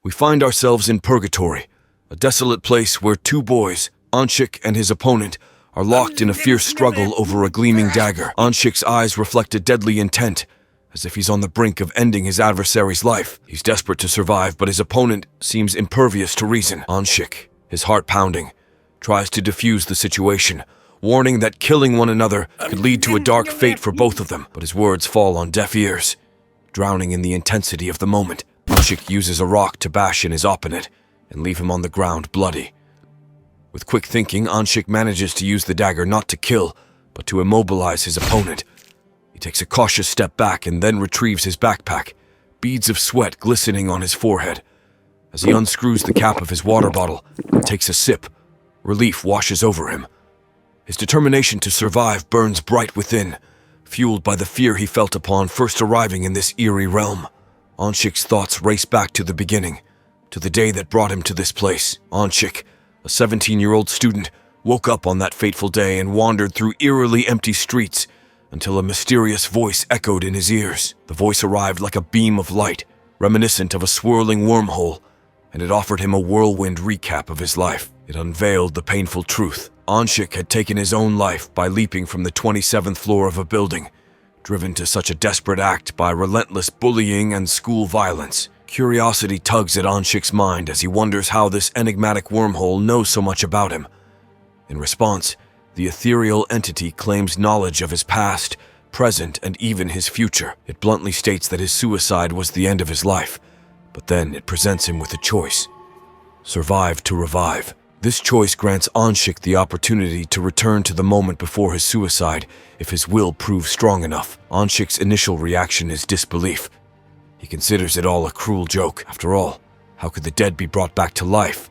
We find ourselves in Purgatory, a desolate place where two boys, Anshik and his opponent, are locked in a fierce struggle over a gleaming dagger. Anshik's eyes reflect a deadly intent, as if he's on the brink of ending his adversary's life. He's desperate to survive, but his opponent seems impervious to reason. Anshik, his heart pounding, tries to defuse the situation, warning that killing one another could lead to a dark fate for both of them. But his words fall on deaf ears. Drowning in the intensity of the moment, Anshik uses a rock to bash in his opponent and leave him on the ground bloody. With quick thinking, Anshik manages to use the dagger not to kill, but to immobilize his opponent. He takes a cautious step back and then retrieves his backpack, beads of sweat glistening on his forehead. As he unscrews the cap of his water bottle and takes a sip, relief washes over him. His determination to survive burns bright within, fueled by the fear he felt upon first arriving in this eerie realm. Anshik's thoughts race back to the beginning, to the day that brought him to this place. Anshik, a 17-year-old student, woke up on that fateful day and wandered through eerily empty streets until a mysterious voice echoed in his ears. The voice arrived like a beam of light, reminiscent of a swirling wormhole, and it offered him a whirlwind recap of his life. It unveiled the painful truth. Anshik had taken his own life by leaping from the 27th floor of a building, driven to such a desperate act by relentless bullying and school violence. Curiosity tugs at Anshik's mind as he wonders how this enigmatic wormhole knows so much about him. In response, the ethereal entity claims knowledge of his past, present, and even his future. It bluntly states that his suicide was the end of his life, but then it presents him with a choice: survive to revive. This choice grants Anshik the opportunity to return to the moment before his suicide if his will proves strong enough. Anshik's initial reaction is disbelief. He considers it all a cruel joke. After all, how could the dead be brought back to life?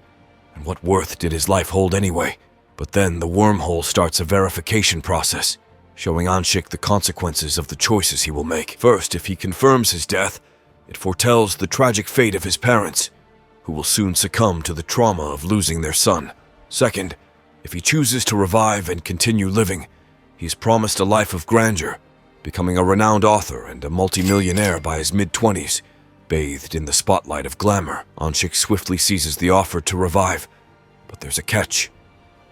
And what worth did his life hold anyway? But then the wormhole starts a verification process, showing Anshik the consequences of the choices he will make. First, if he confirms his death, it foretells the tragic fate of his parents, who will soon succumb to the trauma of losing their son. Second, if he chooses to revive and continue living, he is promised a life of grandeur, becoming a renowned author and a multimillionaire by his mid-20s, bathed in the spotlight of glamour. Anshik swiftly seizes the offer to revive, but there's a catch.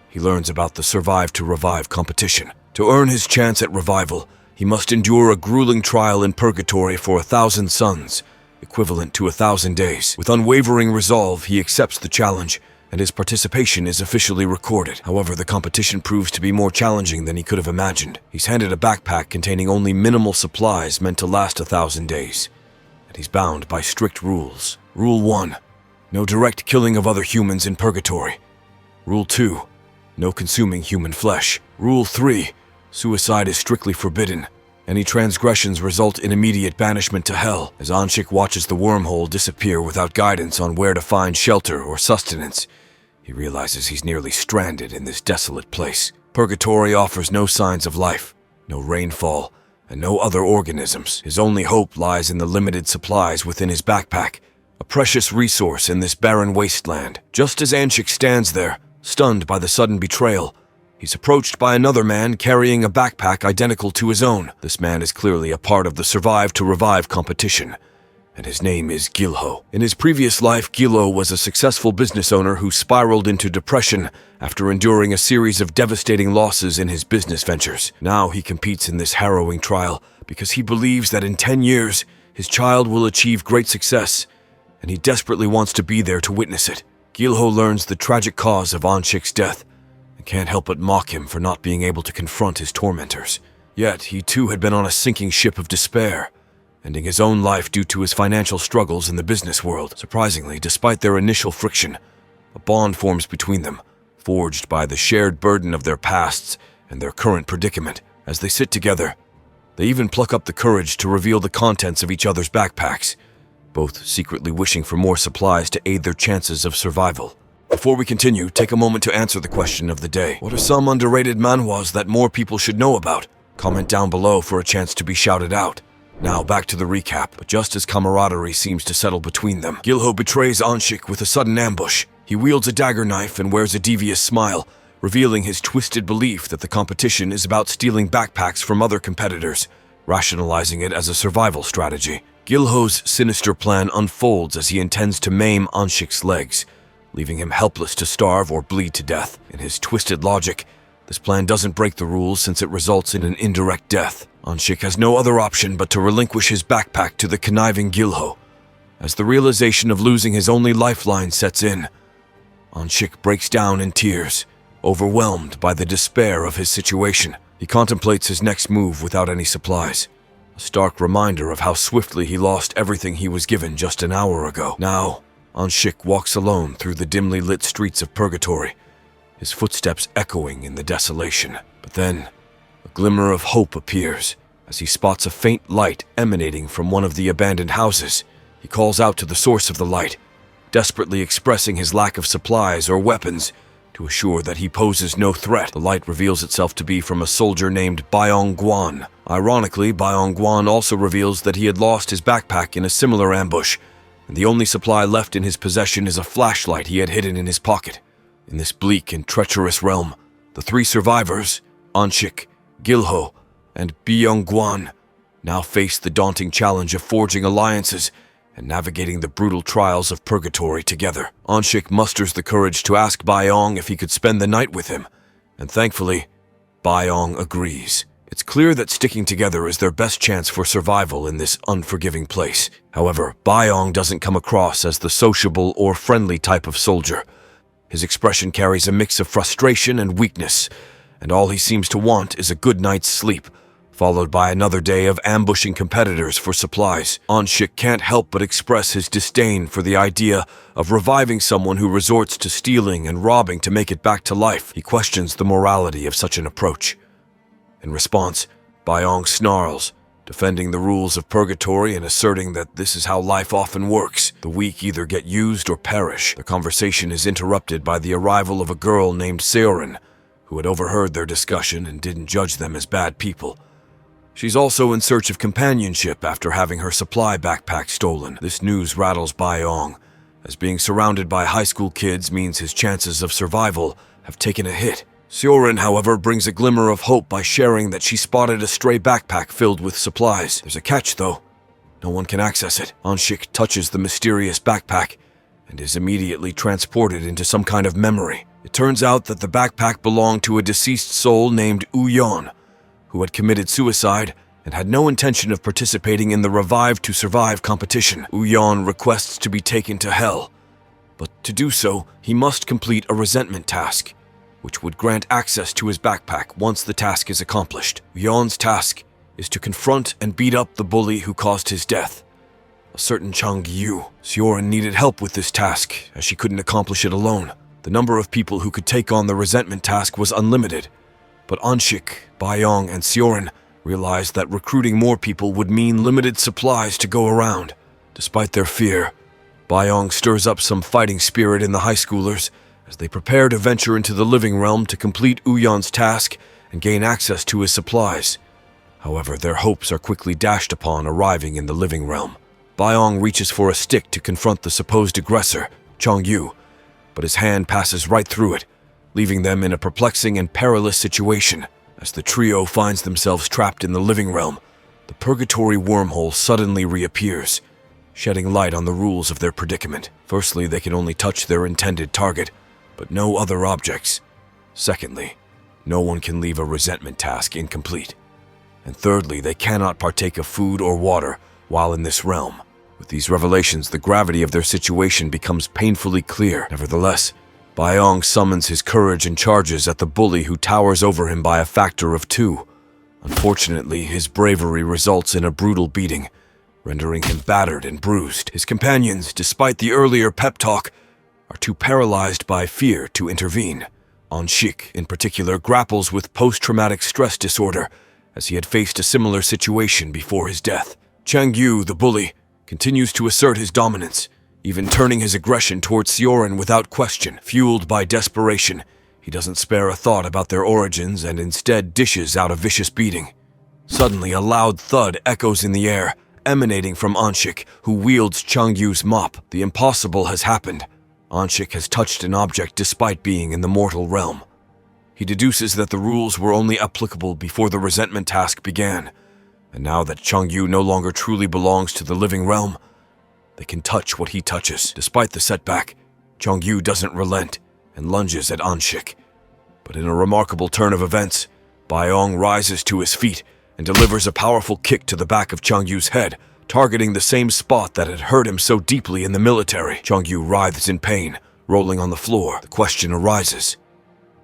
He learns about the Survive to Revive competition. To earn his chance at revival, he must endure a grueling trial in purgatory for 1,000 suns, equivalent to 1,000 days. With unwavering resolve, he accepts the challenge, and his participation is officially recorded. However, the competition proves to be more challenging than he could have imagined. He's handed a backpack containing only minimal supplies meant to last 1,000 days, and he's bound by strict rules. Rule 1: no direct killing of other humans in purgatory. Rule 2: no consuming human flesh. Rule 3: suicide is strictly forbidden. Any transgressions result in immediate banishment to hell. As Anshik watches the wormhole disappear without guidance on where to find shelter or sustenance, he realizes he's nearly stranded in this desolate place. Purgatory offers no signs of life, no rainfall, and no other organisms. His only hope lies in the limited supplies within his backpack, a precious resource in this barren wasteland. Just as Anshik stands there, stunned by the sudden betrayal, he's approached by another man carrying a backpack identical to his own. This man is clearly a part of the Survive to Revive competition, and his name is Gilho. In his previous life, Gilho was a successful business owner who spiraled into depression after enduring a series of devastating losses in his business ventures. Now he competes in this harrowing trial because he believes that in 10 years, his child will achieve great success, and he desperately wants to be there to witness it. Gilho learns the tragic cause of Anshik's death, and can't help but mock him for not being able to confront his tormentors. Yet, he too had been on a sinking ship of despair, ending his own life due to his financial struggles in the business world. Surprisingly, despite their initial friction, a bond forms between them, forged by the shared burden of their pasts and their current predicament. As they sit together, they even pluck up the courage to reveal the contents of each other's backpacks, both secretly wishing for more supplies to aid their chances of survival. Before we continue, take a moment to answer the question of the day. What are some underrated manhwas that more people should know about? Comment down below for a chance to be shouted out. Now back to the recap, but just as camaraderie seems to settle between them, Gilho betrays Anshik with a sudden ambush. He wields a dagger knife and wears a devious smile, revealing his twisted belief that the competition is about stealing backpacks from other competitors, rationalizing it as a survival strategy. Gilho's sinister plan unfolds as he intends to maim Anshik's legs, leaving him helpless to starve or bleed to death. In his twisted logic, this plan doesn't break the rules since it results in an indirect death. Anshik has no other option but to relinquish his backpack to the conniving Gilho. As the realization of losing his only lifeline sets in, Anshik breaks down in tears, overwhelmed by the despair of his situation. He contemplates his next move without any supplies, a stark reminder of how swiftly he lost everything he was given just an hour ago. Now, Anshik walks alone through the dimly lit streets of Purgatory, his footsteps echoing in the desolation. But then, a glimmer of hope appears as he spots a faint light emanating from one of the abandoned houses. He calls out to the source of the light, desperately expressing his lack of supplies or weapons to assure that he poses no threat. The light reveals itself to be from a soldier named Byong Guan. Ironically, Byong Guan also reveals that he had lost his backpack in a similar ambush, and the only supply left in his possession is a flashlight he had hidden in his pocket. In this bleak and treacherous realm, the three survivors, Anshik, Gilho, and Byong Guan, now face the daunting challenge of forging alliances and navigating the brutal trials of Purgatory together. Anshik musters the courage to ask Byong if he could spend the night with him, and thankfully, Byong agrees. It's clear that sticking together is their best chance for survival in this unforgiving place. However, Byong doesn't come across as the sociable or friendly type of soldier. His expression carries a mix of frustration and weakness, and all he seems to want is a good night's sleep, followed by another day of ambushing competitors for supplies. Anshik can't help but express his disdain for the idea of reviving someone who resorts to stealing and robbing to make it back to life. He questions the morality of such an approach. In response, Byong snarls, defending the rules of Purgatory and asserting that this is how life often works. The weak either get used or perish. The conversation is interrupted by the arrival of a girl named Seorin, who had overheard their discussion and didn't judge them as bad people. She's also in search of companionship after having her supply backpack stolen. This news rattles Byong, as being surrounded by high school kids means his chances of survival have taken a hit. Seorin, however, brings a glimmer of hope by sharing that she spotted a stray backpack filled with supplies. There's a catch, though. No one can access it. Anshik touches the mysterious backpack and is immediately transported into some kind of memory. It turns out that the backpack belonged to a deceased soul named Uyon, who had committed suicide and had no intention of participating in the Revive to Survive competition. Uyon requests to be taken to Hell, but to do so, he must complete a resentment task, which would grant access to his backpack once the task is accomplished. Uyon's task is to confront and beat up the bully who caused his death, a certain Chang Yu. Seorin needed help with this task, as she couldn't accomplish it alone. The number of people who could take on the resentment task was unlimited, but Anshik, Byong, and Seorin realized that recruiting more people would mean limited supplies to go around. Despite their fear, Byong stirs up some fighting spirit in the high schoolers as they prepare to venture into the living realm to complete Uyon's task and gain access to his supplies. However, their hopes are quickly dashed upon arriving in the living realm. Byong reaches for a stick to confront the supposed aggressor, Chang Yu, but his hand passes right through it, leaving them in a perplexing and perilous situation. As the trio finds themselves trapped in the living realm, the Purgatory wormhole suddenly reappears, shedding light on the rules of their predicament. Firstly, they can only touch their intended target, but no other objects. Secondly, no one can leave a resentment task incomplete. And thirdly, they cannot partake of food or water while in this realm. With these revelations, the gravity of their situation becomes painfully clear. Nevertheless, Byong summons his courage and charges at the bully who towers over him by a factor of 2. Unfortunately, his bravery results in a brutal beating, rendering him battered and bruised. His companions, despite the earlier pep talk, are too paralyzed by fear to intervene. Anshik, in particular, grapples with post-traumatic stress disorder, as he had faced a similar situation before his death. Chang Yu, the bully, continues to assert his dominance, even turning his aggression towards Seorin without question. Fueled by desperation, he doesn't spare a thought about their origins and instead dishes out a vicious beating. Suddenly, a loud thud echoes in the air, emanating from Anshik, who wields Chang Yu's mop. The impossible has happened. Anshik has touched an object despite being in the mortal realm. He deduces that the rules were only applicable before the resentment task began, And now that Changyu no longer truly belongs to the living realm, they can touch what he touches. Despite the setback, Changyu doesn't relent and lunges at Anshik. But in a remarkable turn of events, Baiyong rises to his feet and delivers a powerful kick to the back of Changyu's head, targeting the same spot that had hurt him so deeply in the military. Changyu writhes in pain, rolling on the floor. The question arises: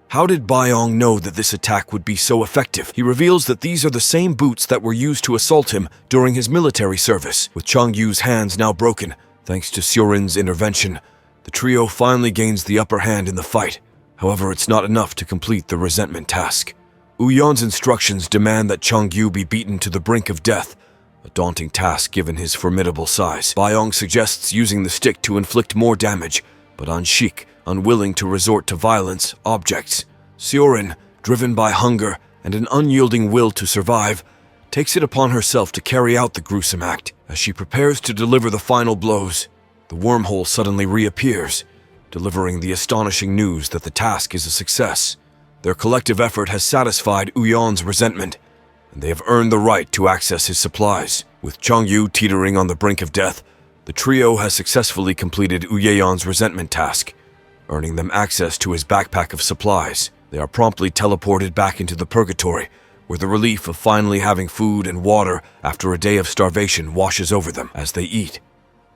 how did Baiyong know that this attack would be so effective? He reveals that these are the same boots that were used to assault him during his military service. With Changyu's hands now broken, thanks to Siorin's intervention, the trio finally gains the upper hand in the fight. However, it's not enough to complete the resentment task. Uyan's instructions demand that Changyu be beaten to the brink of death, a daunting task given his formidable size. Baiyong suggests using the stick to inflict more damage, but Anshik, unwilling to resort to violence, objects. Siorin, driven by hunger and an unyielding will to survive, takes it upon herself to carry out the gruesome act. As she prepares to deliver the final blows, the wormhole suddenly reappears, delivering the astonishing news that the task is a success. Their collective effort has satisfied Uyan's resentment, and they have earned the right to access his supplies. With Changyu teetering on the brink of death, the trio has successfully completed Uyan's resentment task, earning them access to his backpack of supplies. They are promptly teleported back into the purgatory, where the relief of finally having food and water after a day of starvation washes over them. As they eat,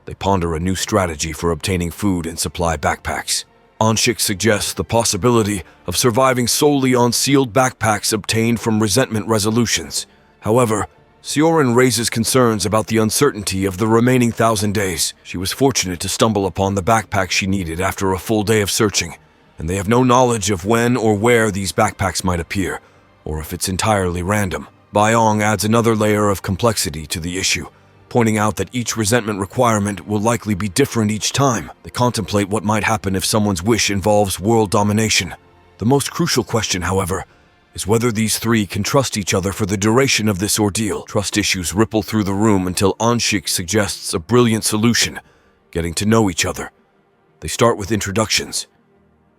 they ponder a new strategy for obtaining food and supply backpacks. Anshik suggests the possibility of surviving solely on sealed backpacks obtained from resentment resolutions. However, Siorin raises concerns about the uncertainty of the remaining 1,000 days. She was fortunate to stumble upon the backpack she needed after a full day of searching, and they have no knowledge of when or where these backpacks might appear, or if it's entirely random. Baiyong adds another layer of complexity to the issue, pointing out that each resentment requirement will likely be different each time. They contemplate what might happen if someone's wish involves world domination. The most crucial question, however, is whether these three can trust each other for the duration of this ordeal. Trust issues ripple through the room until Anshik suggests a brilliant solution: getting to know each other. They start with introductions.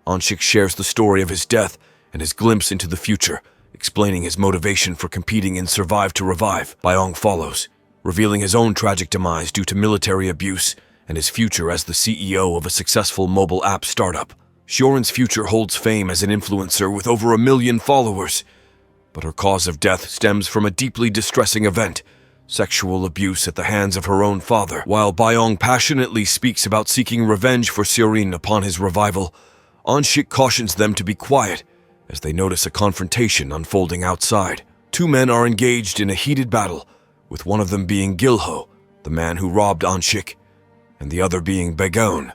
Anshik shares the story of his death and his glimpse into the future, explaining his motivation for competing in Survive to Revive. Baiyong follows, revealing his own tragic demise due to military abuse and his future as the CEO of a successful mobile app startup. Siorin's future holds fame as an influencer with over 1 million followers, but her cause of death stems from a deeply distressing event: sexual abuse at the hands of her own father. While Baiyong passionately speaks about seeking revenge for Siorin upon his revival, Anshik cautions them to be quiet as they notice a confrontation unfolding outside. Two men are engaged in a heated battle, with one of them being Gilho, the man who robbed Anshik, and the other being Begon,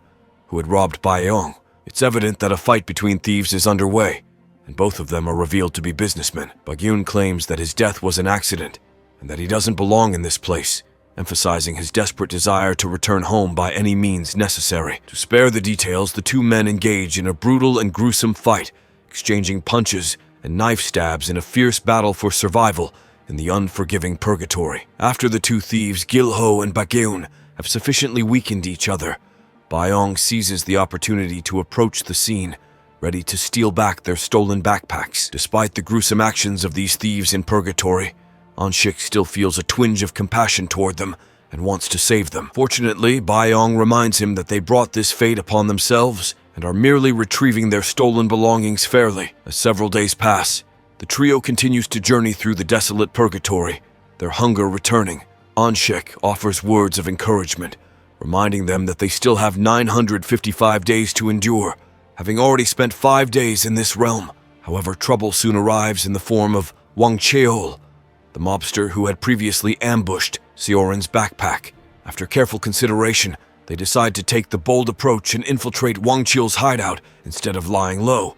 who had robbed Baiyong. It's evident that a fight between thieves is underway, and both of them are revealed to be businessmen. Bagyun claims that his death was an accident, and that he doesn't belong in this place, emphasizing his desperate desire to return home by any means necessary. To spare the details, the two men engage in a brutal and gruesome fight, exchanging punches and knife stabs in a fierce battle for survival in the unforgiving purgatory. After the two thieves, Gilho and Bagyun, have sufficiently weakened each other, Baiyong seizes the opportunity to approach the scene, ready to steal back their stolen backpacks. Despite the gruesome actions of these thieves in purgatory, Anshik still feels a twinge of compassion toward them and wants to save them. Fortunately, Baiyong reminds him that they brought this fate upon themselves and are merely retrieving their stolen belongings fairly. As several days pass, the trio continues to journey through the desolate purgatory, their hunger returning. Anshik offers words of encouragement, reminding them that they still have 955 days to endure, having already spent 5 days in this realm. However, trouble soon arrives in the form of Wang Cheol, the mobster who had previously ambushed Siorin's backpack. After careful consideration, they decide to take the bold approach and infiltrate Wang Cheol's hideout instead of lying low,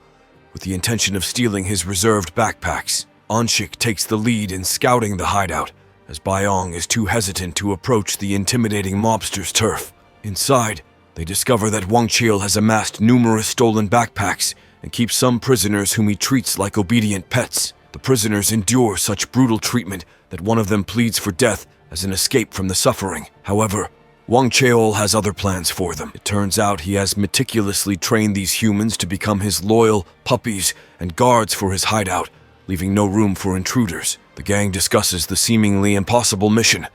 with the intention of stealing his reserved backpacks. Anshik takes the lead in scouting the hideout, as Baiyong is too hesitant to approach the intimidating mobster's turf. Inside, they discover that Wang Cheol has amassed numerous stolen backpacks and keeps some prisoners whom he treats like obedient pets. The prisoners endure such brutal treatment that one of them pleads for death as an escape from the suffering. However, Wang Cheol has other plans for them. It turns out he has meticulously trained these humans to become his loyal puppies and guards for his hideout, leaving no room for intruders. The gang discusses the seemingly impossible mission,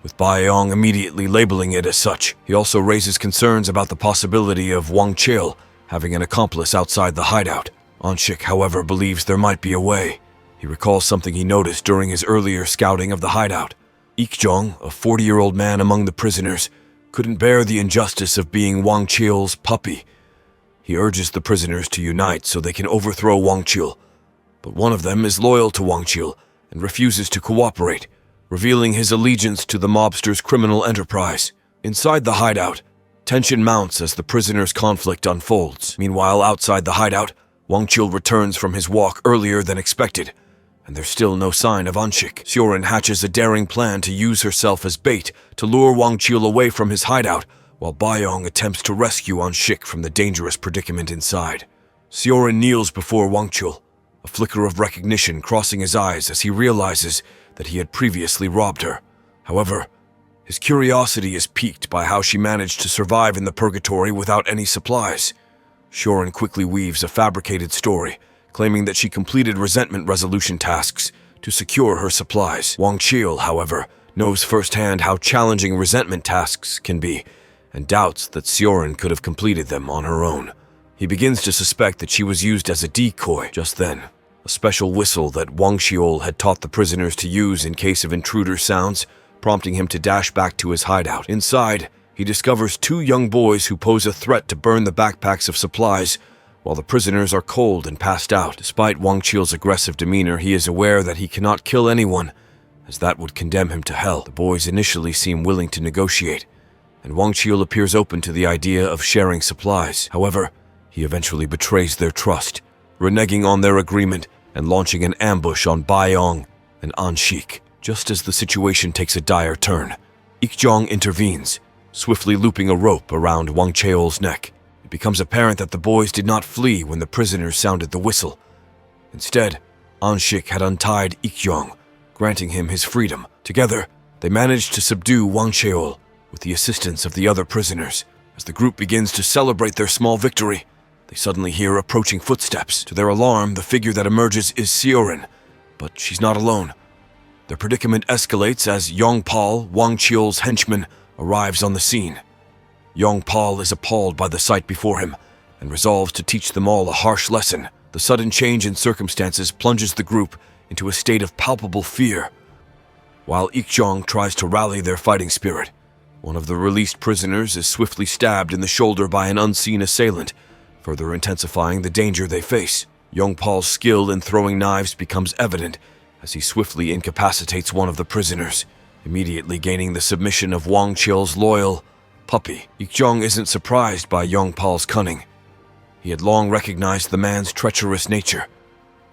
with Baiyong immediately labeling it as such. He also raises concerns about the possibility of Wang Chil having an accomplice outside the hideout. Anshik, however, believes there might be a way. He recalls something he noticed during his earlier scouting of the hideout. Ikjong, a 40-year-old man among the prisoners, couldn't bear the injustice of being Wang Chil's puppy. He urges the prisoners to unite so they can overthrow Wang Chil, but one of them is loyal to Wang Chil and refuses to cooperate, revealing his allegiance to the mobster's criminal enterprise. Inside the hideout, tension mounts as the prisoners' conflict unfolds. Meanwhile, outside the hideout, Wang Chil returns from his walk earlier than expected, and there's still no sign of Anshik. Sioran hatches a daring plan to use herself as bait to lure Wang Chil away from his hideout, while Baiyong attempts to rescue Anshik from the dangerous predicament inside. Sioran kneels before Wang Chil, a flicker of recognition crossing his eyes as he realizes that he had previously robbed her. However, his curiosity is piqued by how she managed to survive in the purgatory without any supplies. Sioran quickly weaves a fabricated story, claiming that she completed resentment resolution tasks to secure her supplies. Wang Chil, however, knows firsthand how challenging resentment tasks can be, and doubts that Sioran could have completed them on her own. He begins to suspect that she was used as a decoy. Just then, a special whistle that Wang Chil had taught the prisoners to use in case of intruder sounds, prompting him to dash back to his hideout. Inside, he discovers two young boys who pose a threat to burn the backpacks of supplies, while the prisoners are cold and passed out. Despite Wang Chil's aggressive demeanor, he is aware that he cannot kill anyone, as that would condemn him to hell. The boys initially seem willing to negotiate, and Wang Chil appears open to the idea of sharing supplies. However, he eventually betrays their trust, reneging on their agreement and launching an ambush on Baiyong and Anshik. Just as the situation takes a dire turn, Ikjong intervenes, swiftly looping a rope around Wang Chil's neck. It becomes apparent that the boys did not flee when the prisoners sounded the whistle. Instead, Anshik had untied Ikjong, granting him his freedom. Together, they managed to subdue Wang Chil with the assistance of the other prisoners. As the group begins to celebrate their small victory, they suddenly hear approaching footsteps. To their alarm, the figure that emerges is Sioran, but she's not alone. Their predicament escalates as Yongpal, Wang Chil's henchman, arrives on the scene. Yongpal is appalled by the sight before him and resolves to teach them all a harsh lesson. The sudden change in circumstances plunges the group into a state of palpable fear. While Ikjong tries to rally their fighting spirit, one of the released prisoners is swiftly stabbed in the shoulder by an unseen assailant, further intensifying the danger they face. Yongpal's skill in throwing knives becomes evident as he swiftly incapacitates one of the prisoners, immediately gaining the submission of Wang Chil's loyal puppy. Ikjong isn't surprised by Yongpal's cunning. He had long recognized the man's treacherous nature.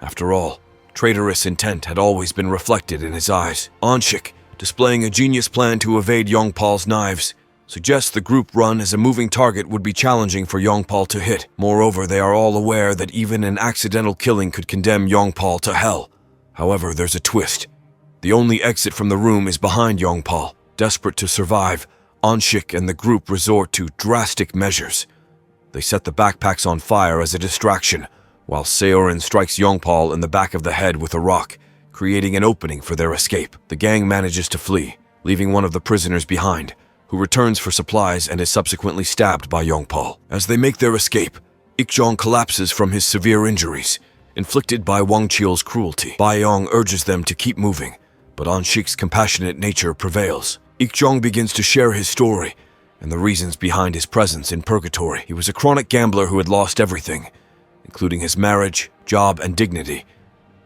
After all, traitorous intent had always been reflected in his eyes. Anshik, displaying a genius plan to evade Yongpal's knives, suggests the group run as a moving target would be challenging for Yongpal to hit. Moreover, they are all aware that even an accidental killing could condemn Yongpal to hell. However, there's a twist. The only exit from the room is behind Yongpal. Desperate to survive, Anshik and the group resort to drastic measures. They set the backpacks on fire as a distraction, while Seorin strikes Yongpal in the back of the head with a rock, creating an opening for their escape. The gang manages to flee, leaving one of the prisoners behind, who returns for supplies and is subsequently stabbed by Yongpal. As they make their escape, Ikjong collapses from his severe injuries, inflicted by Wang Chil's cruelty. Baiyong urges them to keep moving, but Anshik's compassionate nature prevails. Ikjong begins to share his story and the reasons behind his presence in purgatory. He was a chronic gambler who had lost everything, including his marriage, job, and dignity.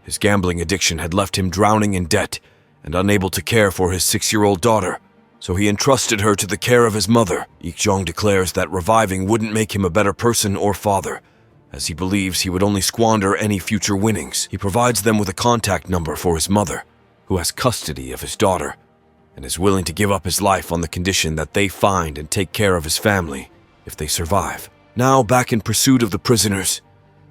His gambling addiction had left him drowning in debt and unable to care for his 6-year-old daughter, so he entrusted her to the care of his mother. Ikjong declares that reviving wouldn't make him a better person or father, as he believes he would only squander any future winnings. He provides them with a contact number for his mother, who has custody of his daughter, and is willing to give up his life on the condition that they find and take care of his family if they survive. Now back in pursuit of the prisoners,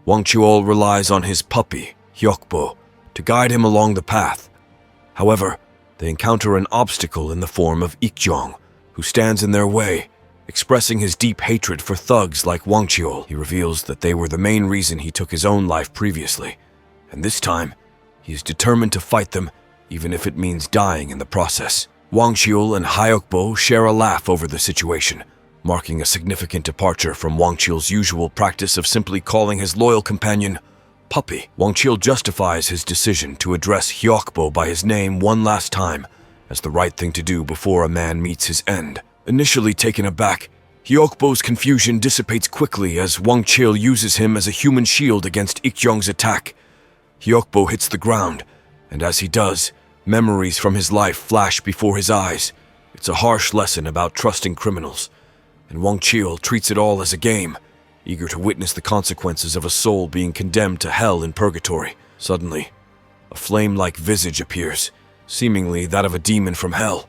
Wang Chil relies on his puppy, Hyokbo, to guide him along the path. However, they encounter an obstacle in the form of Ikjong, who stands in their way, expressing his deep hatred for thugs like Wang Chil. He reveals that they were the main reason he took his own life previously, and this time, He is determined to fight them, even if it means dying in the process. Wang Qiu and Hyokbo share a laugh over the situation, marking a significant departure from Wang Qiu's usual practice of simply calling his loyal companion Puppy. Wang Qiu justifies his decision to address Hyokbo by his name one last time as the right thing to do before a man meets his end. Initially taken aback, Hyokbo's confusion dissipates quickly as Wang Qiu uses him as a human shield against Ik-jong's attack. Hyokbo hits the ground, and as he does, memories from his life flash before his eyes. It's a harsh lesson about trusting criminals, and Wang Qiu treats it all as a game, eager to witness the consequences of a soul being condemned to hell in purgatory. Suddenly, a flame-like visage appears, seemingly that of a demon from hell.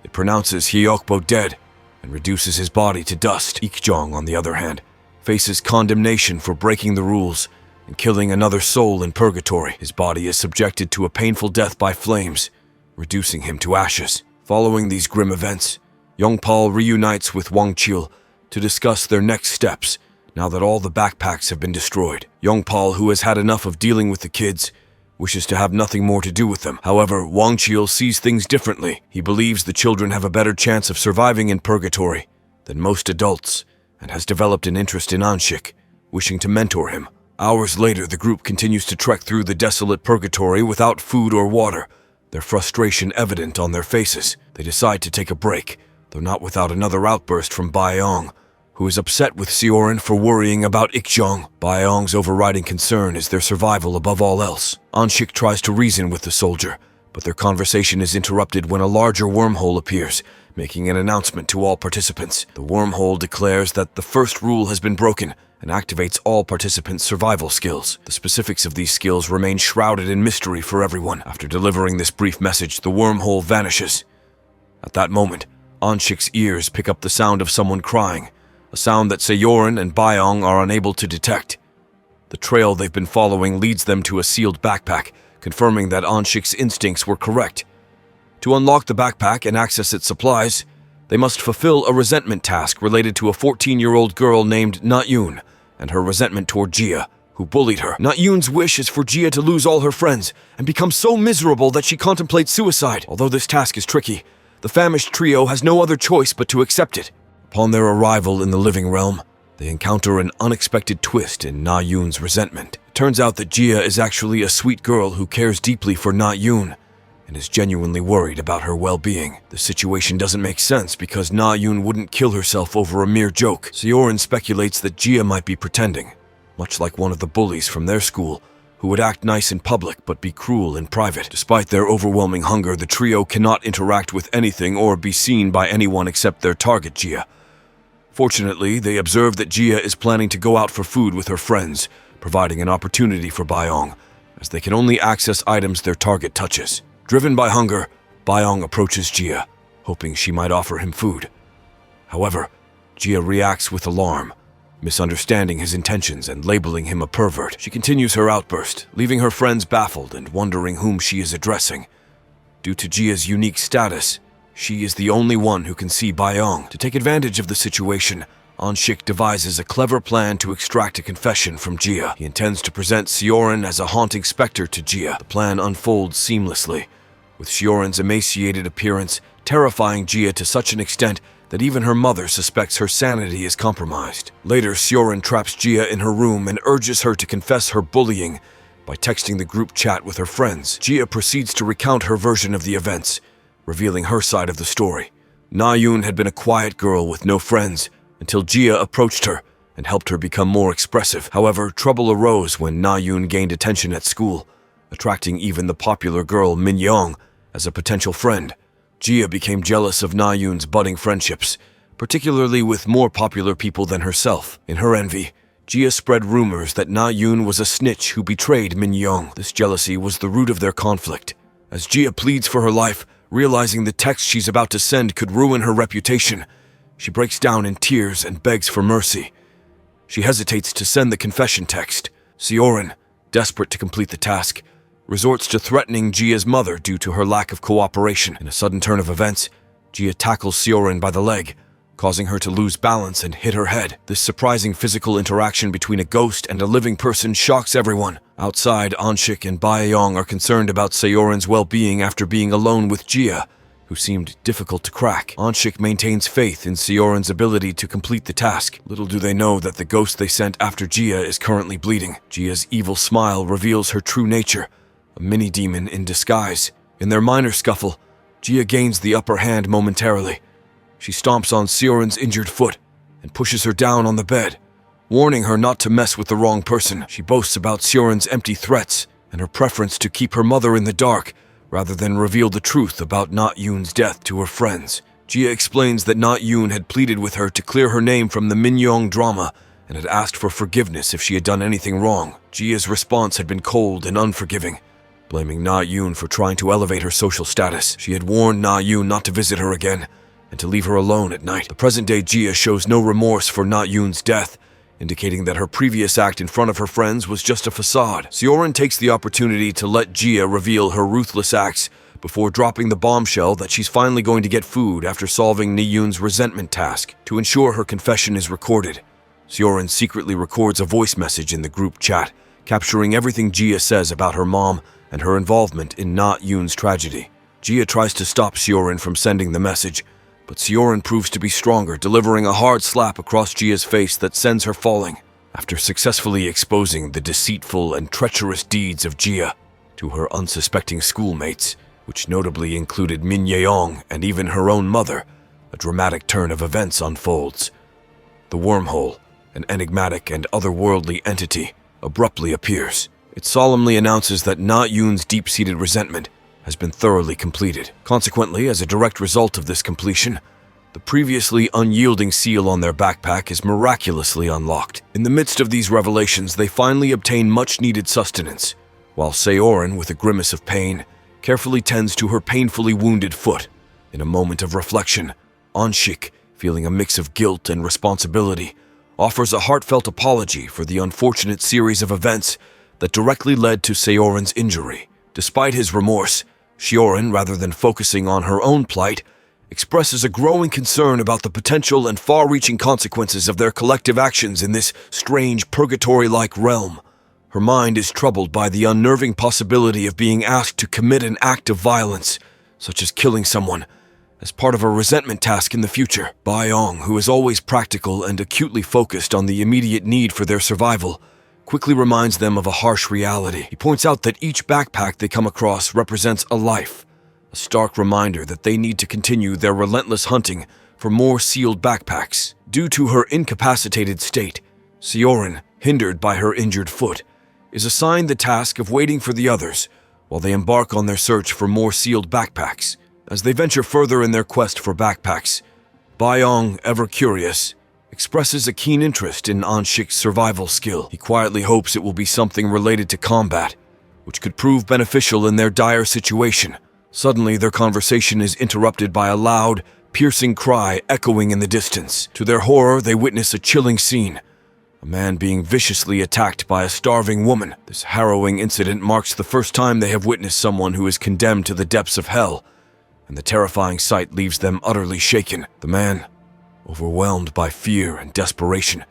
It pronounces Hyokbo dead and reduces his body to dust. Ik-jong, on the other hand, faces condemnation for breaking the rules and killing another soul in purgatory. His body is subjected to a painful death by flames, reducing him to ashes. Following these grim events, Yongpal reunites with Wang Qiu to discuss their next steps now that all the backpacks have been destroyed. Yongpal, who has had enough of dealing with the kids, wishes to have nothing more to do with them. However, Wang Qiu sees things differently. He believes the children have a better chance of surviving in purgatory than most adults, and has developed an interest in Anshik, wishing to mentor him. Hours later, the group continues to trek through the desolate purgatory without food or water, their frustration evident on their faces. They decide to take a break, though not without another outburst from Baiyong, who is upset with Sioran for worrying about Ik-jong. Baiyong's overriding concern is their survival above all else. Anshik tries to reason with the soldier, but their conversation is interrupted when a larger wormhole appears, making an announcement to all participants. The wormhole declares that the first rule has been broken and activates all participants' survival skills. The specifics of these skills remain shrouded in mystery for everyone. After delivering this brief message, the wormhole vanishes. At that moment, Anshik's ears pick up the sound of someone crying, a sound that Seorin and Baiyong are unable to detect. The trail they've been following leads them to a sealed backpack, confirming that Anshik's instincts were correct. To unlock the backpack and access its supplies, they must fulfill a resentment task related to a 14-year-old girl named Na-yoon and her resentment toward Jia, who bullied her. Na-yoon's wish is for Jia to lose all her friends and become so miserable that she contemplates suicide. Although this task is tricky, the famished trio has no other choice but to accept it. Upon their arrival in the living realm, they encounter an unexpected twist in Na-yoon's resentment. It turns out that Jia is actually a sweet girl who cares deeply for Na-yoon and is genuinely worried about her well-being. The situation doesn't make sense because Na-yoon wouldn't kill herself over a mere joke. Seorin speculates that Jia might be pretending, much like one of the bullies from their school, who would act nice in public but be cruel in private. Despite their overwhelming hunger, the trio cannot interact with anything or be seen by anyone except their target, Jia. Fortunately, they observe that Jia is planning to go out for food with her friends, providing an opportunity for Baiyong, as they can only access items their target touches. Driven by hunger, Baiyong approaches Jia, hoping she might offer him food. However, Jia reacts with alarm, misunderstanding his intentions and labeling him a pervert. She continues her outburst, leaving her friends baffled and wondering whom she is addressing. Due to Jia's unique status, she is the only one who can see Baiyong. To take advantage of the situation, Anshik devises a clever plan to extract a confession from Jia. He intends to present Seorin as a haunting specter to Jia. The plan unfolds seamlessly, with Seorin's emaciated appearance terrifying Jia to such an extent that even her mother suspects her sanity is compromised. Later, Seorin traps Jia in her room and urges her to confess her bullying by texting the group chat with her friends. Jia proceeds to recount her version of the events, revealing her side of the story. Na-yoon had been a quiet girl with no friends until Jia approached her and helped her become more expressive. However, trouble arose when Na-yoon gained attention at school, attracting even the popular girl Min-young as a potential friend. Jia became jealous of Na-yoon's budding friendships, particularly with more popular people than herself. In her envy, Jia spread rumors that Na-yoon was a snitch who betrayed Min-young. This jealousy was the root of their conflict. As Jia pleads for her life, realizing the text she's about to send could ruin her reputation, she breaks down in tears and begs for mercy. She hesitates to send the confession text. Seorin, desperate to complete the task, resorts to threatening Jia's mother due to her lack of cooperation. In a sudden turn of events, Jia tackles Seorin by the leg, causing her to lose balance and hit her head. This surprising physical interaction between a ghost and a living person shocks everyone. Outside, Anshik and Baeyong are concerned about Seorin's well-being after being alone with Jia, who seemed difficult to crack. Anshik maintains faith in Seorin's ability to complete the task. Little do they know that the ghost they sent after Jia is currently bleeding. Jia's evil smile reveals her true nature, a mini-demon in disguise. In their minor scuffle, Jia gains the upper hand momentarily. She stomps on Seorin's injured foot and pushes her down on the bed, warning her not to mess with the wrong person. She boasts about Seorin's empty threats and her preference to keep her mother in the dark rather than reveal the truth about Na Yoon's death to her friends. Jia explains that Na Yoon had pleaded with her to clear her name from the Minyoung drama and had asked for forgiveness if she had done anything wrong. Jia's response had been cold and unforgiving, blaming Na Yoon for trying to elevate her social status. She had warned Na Yoon not to visit her again and to leave her alone at night. The present-day Jia shows no remorse for Na Yoon's death, indicating that her previous act in front of her friends was just a facade. Seorin takes the opportunity to let Jia reveal her ruthless acts before dropping the bombshell that she's finally going to get food after solving Na Yoon's resentment task. To ensure her confession is recorded, Seorin secretly records a voice message in the group chat, capturing everything Jia says about her mom and her involvement in Na Yoon's tragedy. Jia tries to stop Seorin from sending the message, but Seorin proves to be stronger, delivering a hard slap across Jia's face that sends her falling. After successfully exposing the deceitful and treacherous deeds of Jia to her unsuspecting schoolmates, which notably included Min Yeong and even her own mother, a dramatic turn of events unfolds. The wormhole, an enigmatic and otherworldly entity, abruptly appears. It solemnly announces that Na Yoon's deep-seated resentment has been thoroughly completed. Consequently, as a direct result of this completion, the previously unyielding seal on their backpack is miraculously unlocked. In the midst of these revelations, they finally obtain much-needed sustenance, while Seorin, with a grimace of pain, carefully tends to her painfully wounded foot. In a moment of reflection, Anshik, feeling a mix of guilt and responsibility, offers a heartfelt apology for the unfortunate series of events that directly led to Seorin's injury. Despite his remorse, Seorin, rather than focusing on her own plight, expresses a growing concern about the potential and far-reaching consequences of their collective actions in this strange purgatory-like realm. Her mind is troubled by the unnerving possibility of being asked to commit an act of violence, such as killing someone, as part of a resentment task in the future. Baeyong, who is always practical and acutely focused on the immediate need for their survival, quickly reminds them of a harsh reality. He points out that each backpack they come across represents a life, a stark reminder that they need to continue their relentless hunting for more sealed backpacks. Due to her incapacitated state, Seorin, hindered by her injured foot, is assigned the task of waiting for the others while they embark on their search for more sealed backpacks. As they venture further in their quest for backpacks, Baeyong, ever curious, expresses a keen interest in Anshik's survival skill. He quietly hopes it will be something related to combat, which could prove beneficial in their dire situation. Suddenly, their conversation is interrupted by a loud, piercing cry echoing in the distance. To their horror, they witness a chilling scene. A man being viciously attacked by a starving woman. This harrowing incident marks the first time they have witnessed someone who is condemned to the depths of hell, and the terrifying sight leaves them utterly shaken. The man, overwhelmed by fear and desperation,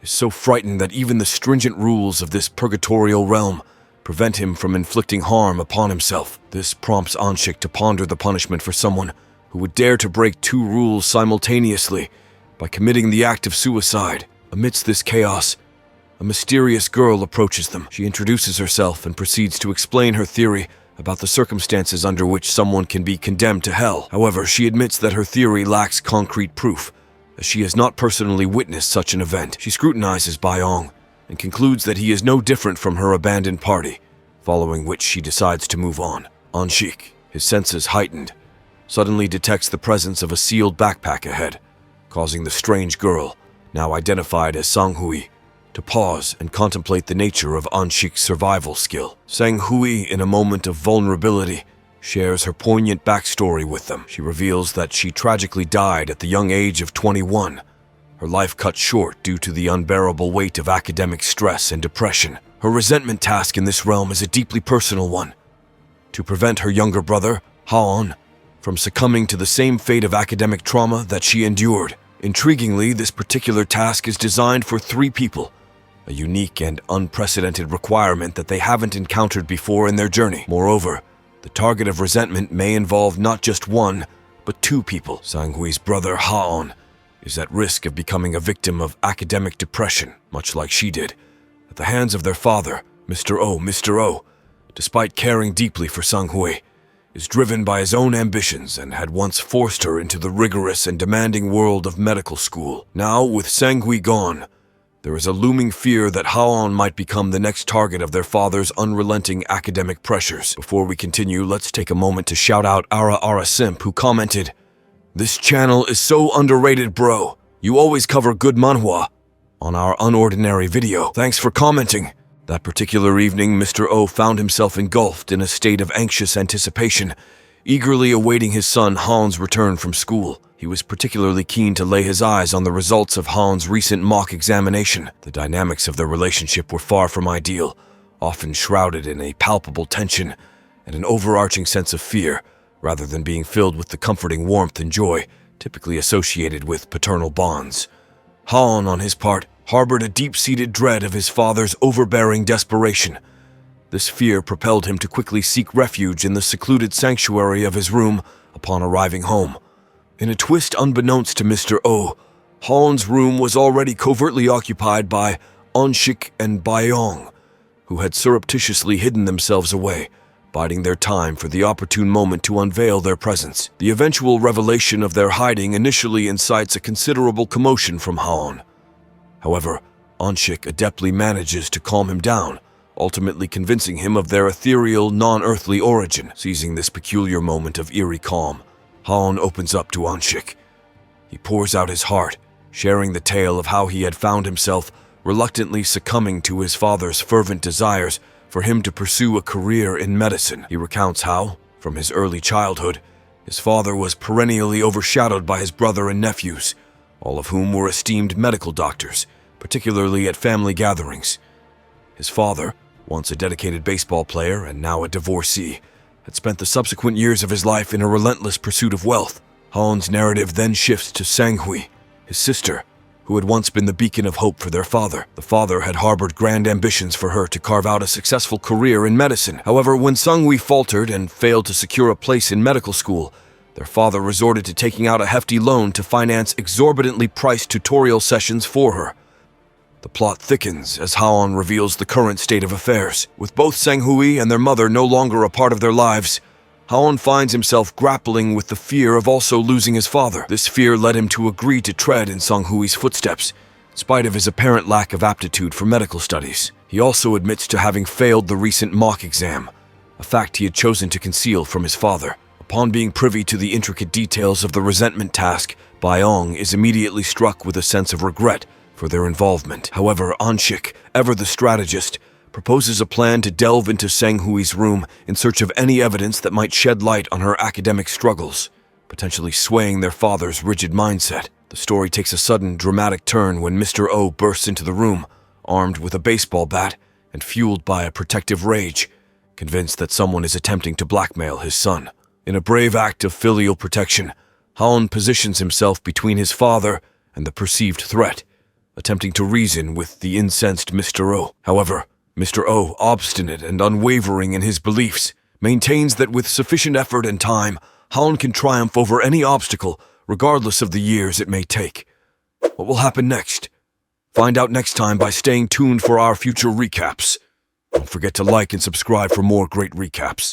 is so frightened that even the stringent rules of this purgatorial realm prevent him from inflicting harm upon himself. This prompts Anshik to ponder the punishment for someone who would dare to break two rules simultaneously by committing the act of suicide. Amidst this chaos, a mysterious girl approaches them. She introduces herself and proceeds to explain her theory about the circumstances under which someone can be condemned to hell. However, she admits that her theory lacks concrete proof, as she has not personally witnessed such an event. She scrutinizes Baeyong and concludes that he is no different from her abandoned party, following which she decides to move on. Anshik, his senses heightened, suddenly detects the presence of a sealed backpack ahead, causing the strange girl, now identified as Sang-hui, to pause and contemplate the nature of Anshik's survival skill. Sang-hui, in a moment of vulnerability, shares her poignant backstory with them. She reveals that she tragically died at the young age of 21, her life cut short due to the unbearable weight of academic stress and depression. Her resentment task in this realm is a deeply personal one: to prevent her younger brother, Haon, from succumbing to the same fate of academic trauma that she endured. Intriguingly, this particular task is designed for 3 people, a unique and unprecedented requirement that they haven't encountered before in their journey. Moreover, the target of resentment may involve not just 1, but 2 people. Sang-hwee's brother Ha-on is at risk of becoming a victim of academic depression, much like she did, at the hands of their father, Mr. Oh. Mr. Oh, despite caring deeply for Sang-hwee, is driven by his own ambitions and had once forced her into the rigorous and demanding world of medical school. Now, with Sang-hwee gone, there is a looming fear that Ha-on might become the next target of their father's unrelenting academic pressures. Before we continue, let's take a moment to shout out Ara Ara Simp, who commented, "This channel is so underrated, bro. You always cover good manhwa," on our unordinary video. Thanks for commenting. That particular evening, Mr. O found himself engulfed in a state of anxious anticipation, eagerly awaiting his son Han's return from school. He was particularly keen to lay his eyes on the results of Han's recent mock examination. The dynamics of their relationship were far from ideal, often shrouded in a palpable tension and an overarching sense of fear, rather than being filled with the comforting warmth and joy typically associated with paternal bonds. Han, on his part, harbored a deep-seated dread of his father's overbearing desperation. This fear propelled him to quickly seek refuge in the secluded sanctuary of his room upon arriving home. In a twist unbeknownst to Mr. O, Han's room was already covertly occupied by Onshik and Bayong, who had surreptitiously hidden themselves away, biding their time for the opportune moment to unveil their presence. The eventual revelation of their hiding initially incites a considerable commotion from Han. However, Onshik adeptly manages to calm him down, ultimately convincing him of their ethereal, non-earthly origin. Seizing this peculiar moment of eerie calm, Han opens up to Onshik. He pours out his heart, sharing the tale of how he had found himself reluctantly succumbing to his father's fervent desires for him to pursue a career in medicine. He recounts how, from his early childhood, his father was perennially overshadowed by his brother and nephews, all of whom were esteemed medical doctors, particularly at family gatherings. His father, once a dedicated baseball player and now a divorcee, had spent the subsequent years of his life in a relentless pursuit of wealth. Han's narrative then shifts to Sang-hwee, his sister, who had once been the beacon of hope for their father. The father had harbored grand ambitions for her to carve out a successful career in medicine. However, when Sang-hwee faltered and failed to secure a place in medical school, their father resorted to taking out a hefty loan to finance exorbitantly priced tutorial sessions for her. The plot thickens as Han reveals the current state of affairs. With both Sang-hwee and their mother no longer a part of their lives, Han finds himself grappling with the fear of also losing his father. This fear led him to agree to tread in Sang-hwee's footsteps, in spite of his apparent lack of aptitude for medical studies. He also admits to having failed the recent mock exam, a fact he had chosen to conceal from his father. Upon being privy to the intricate details of the resentment task, Bayong is immediately struck with a sense of regret for their involvement. However, Onshik, ever the strategist, proposes a plan to delve into Sang-hwee's room in search of any evidence that might shed light on her academic struggles, potentially swaying their father's rigid mindset. The story takes a sudden, dramatic turn when Mr. O bursts into the room, armed with a baseball bat and fueled by a protective rage, convinced that someone is attempting to blackmail his son. In a brave act of filial protection, Han positions himself between his father and the perceived threat, attempting to reason with the incensed Mr. O. However, Mr. O, obstinate and unwavering in his beliefs, maintains that with sufficient effort and time, Han can triumph over any obstacle, regardless of the years it may take. What will happen next? Find out next time by staying tuned for our future recaps. Don't forget to like and subscribe for more great recaps.